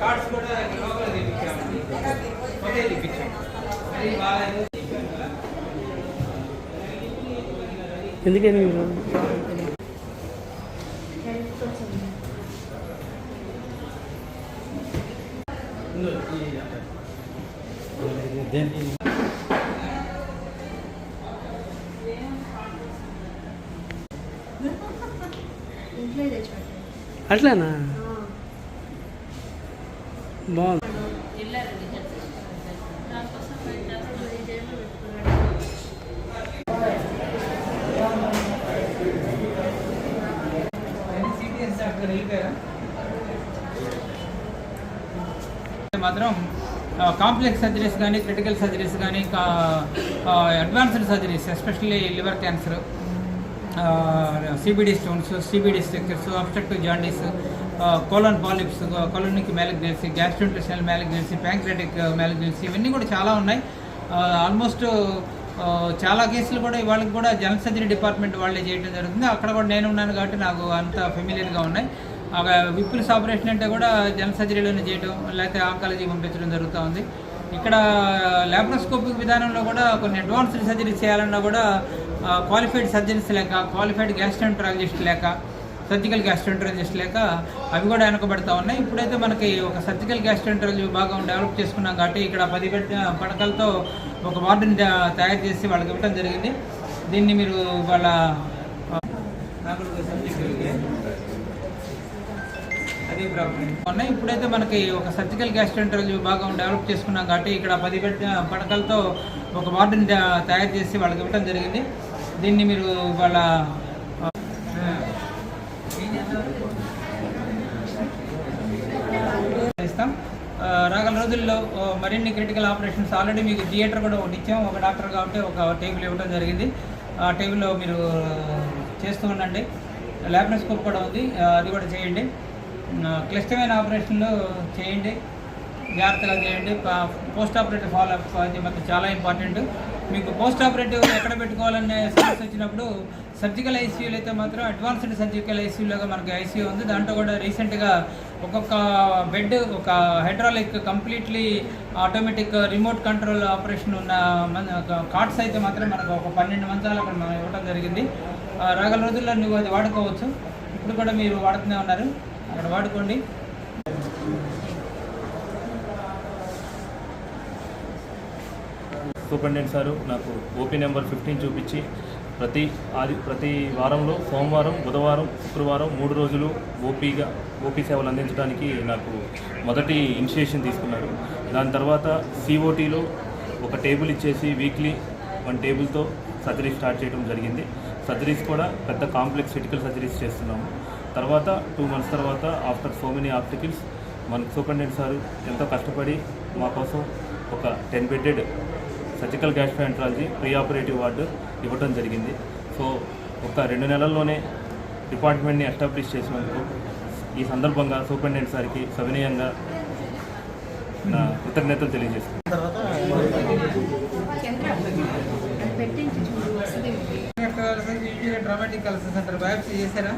Cards కూడా లోపల తెప్పించామండి, ఒకే తెప్పించాం. ఎందుకని అట్లానా బాగుంది. మాత్రం కాంప్లెక్స్ సర్జరీస్ కానీ, క్రిటికల్ సర్జరీస్ కానీ, advanced surgeries especially liver cancer, CBD stones, CBD strictures, obstructive jaundice, colon polyps, colonic malignancy, gastrointestinal malignancy, pancreatic malignancy, ఇవన్నీ కూడా చాలా ఉన్నాయి. ఆల్మోస్ట్ చాలా కేసులు కూడా వాళ్ళకి కూడా జనరల్ సర్జరీ డిపార్ట్మెంట్ వాళ్ళే చేయడం జరుగుతుంది. అక్కడ కూడా నేను ఉన్నాను కాబట్టి నాకు అంత ఫెమిలియర్గా ఉన్నాయి. విప్పుల్స్ ఆపరేషన్ అంటే కూడా జనరల్ సర్జరీలోనే చేయడం, లేకపోతే ఆంకాలజీ పంపించడం జరుగుతూ ఉంది. ఇక్కడ ల్యాప్రోస్కోపిక్ విధానంలో కూడా కొన్ని అడ్వాన్స్డ్ సర్జరీస్ చేయాలన్నా కూడా క్వాలిఫైడ్ సర్జన్స్ లేక, క్వాలిఫైడ్ గ్యాస్ట్రోఎంటరాలజిస్ట్ లేక, సర్జికల్ గ్యాస్ట్రోఎంటరాలజిస్ట్ లేక అవి కూడా వెనకబడతా ఉన్నాయి. ఇప్పుడైతే మనకి ఒక సర్జికల్ గ్యాస్ట్రోఎంటరాలజీ విభాగం డెవలప్ చేసుకున్నాం కాబట్టి ఇక్కడ 10 బెడ్ పడకలతో ఒక వార్డుని తయారు చేసి వాళ్ళకి ఇవ్వడం జరిగింది. దీన్ని మీరు వాళ్ళ అదే ప్రాబ్లం ఉన్నాయి. ఇప్పుడైతే మనకి ఒక సర్జికల్ గ్యాస్ట్రోఎంటరాలజీ విభాగం డెవలప్ చేసుకున్నాం కాబట్టి ఇక్కడ 10 బెడ్ పడకలతో ఒక వార్డుని తయారు చేసి వాళ్ళకి ఇవ్వడం జరిగింది. దీన్ని మీరు వాళ్ళ ఇస్తాం. రాగల రోజుల్లో మరిన్ని క్రిటికల్ ఆపరేషన్స్ ఆల్రెడీ మీకు థియేటర్ కూడా ఒకటి ఇచ్చాం. ఒక డాక్టర్ కాబట్టి ఒక టేబుల్ ఇవ్వడం జరిగింది. ఆ టేబుల్లో మీరు చేస్తూ ఉండండి. ల్యాప్రోస్కోప్ కూడా ఉంది, అది కూడా చేయండి. క్లిష్టమైన ఆపరేషన్లు చేయండి, జాగ్రత్తగా చేయండి. పోస్ట్ ఆపరేటివ్ ఫాలోఅప్ అది మనకు చాలా ఇంపార్టెంట్. మీకు పోస్ట్ ఆపరేటివ్ ఎక్కడ పెట్టుకోవాలనే సమస్య వచ్చినప్పుడు సర్జికల్ ఐసీయూలు అయితే మాత్రం అడ్వాన్స్డ్ సర్జికల్ ఐసీయూలాగా మనకి ఐసీయూ ఉంది. దాంట్లో కూడా రీసెంట్గా ఒక్కొక్క బెడ్ ఒక hydraulic completely automatic remote control operation ఉన్న కార్డ్స్ అయితే మాత్రం మనకు ఒక 12 మంచాలు అక్కడ మనం ఇవ్వడం జరిగింది. రాగల రోజుల్లో నువ్వు అది వాడుకోవచ్చు. ఇప్పుడు కూడా మీరు వాడుతూనే ఉన్నారు, అక్కడ వాడుకోండి. సూపరింటెండెంట్ సారు నాకు ఓపీ నెంబర్ 15 చూపించి ప్రతి వారంలో సోమవారం, బుధవారం, శుక్రవారం 3 రోజులు ఓపీ సేవలు అందించడానికి నాకు మొదటి ఇనిషియేషన్ తీసుకున్నారు. దాని తర్వాత సిఓటీలో ఒక టేబుల్ ఇచ్చేసి వీక్లీ 1 టేబుల్తో సర్జరీ స్టార్ట్ చేయడం జరిగింది. సర్జరీస్ కూడా పెద్ద కాంప్లెక్స్ క్రిటికల్ సర్జరీస్ చేస్తున్నాము. తర్వాత 2 months తర్వాత ఆఫ్టర్ సో మెనీ ఆబ్స్టికల్స్ మన సూపరింటెండెంట్ సారు ఎంతో కష్టపడి మా కోసం ఒక 10 bedded surgical gastroenterology pre operative ward ఇవ్వడం జరిగింది. సో ఒక 2 నెలల్లోనే డిపార్ట్మెంట్ని ఎస్టాబ్లిష్ చేసినందుకు ఈ సందర్భంగా సూపరింటెండెంట్ సార్కి సవినయంగా నా కృతజ్ఞతలు తెలియజేస్తున్నాను. డ్రామాటిక్ కల్సెస్ సెంటర్ బయాప్సీ చేశారా?